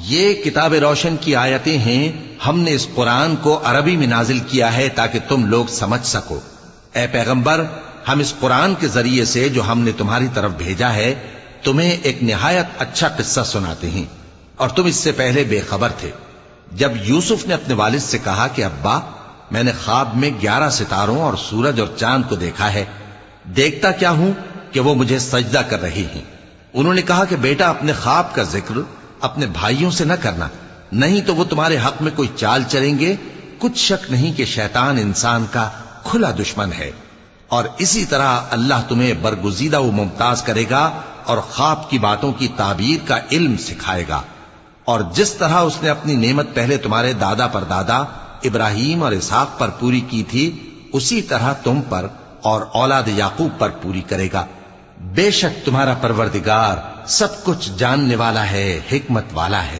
ये किताब रोशन की आयतें हैं, हमने इस कुरान को अरबी में नाजिल किया है ताकि तुम लोग समझ सको। ए पैगंबर, हम इस कुरान के जरिए से जो हमने तुम्हारी तरफ भेजा है तुम्हें एक निहायत अच्छा किस्सा सुनाते हैं, और तुम इससे पहले बेखबर थे। जब यूसुफ ने अपने वालिद से कहा कि अब्बा, मैंने ख्वाब में 11 सितारों और सूरज और चांद को देखा है, देखता क्या हूं कि वो मुझे सजदा कर रही हैं। उन्होंने कहा कि बेटा, अपने ख्वाब का जिक्र अपने भाइयों से न करना, नहीं तो वो तुम्हारे हक में कोई चाल चलेंगे। कुछ शक नहीं कि शैतान इंसान का खुला दुश्मन है, और इसी तरह अल्लाह तुम्हें बरगुजीदा व मुमताज करेगा और ख्वाब की बातों की ताबीर का इल्म सिखाएगा। और जिस तरह उसने अपनी नेमत पहले तुम्हारे दादा पर दादा इब्राहिम और इसहाक पर पूरी की थी, उसी तरह तुम पर और औलाद याकूब पर पूरी करेगा। बेशक तुम्हारा परवरदिगार सब कुछ जानने वाला है, हिकमत वाला है।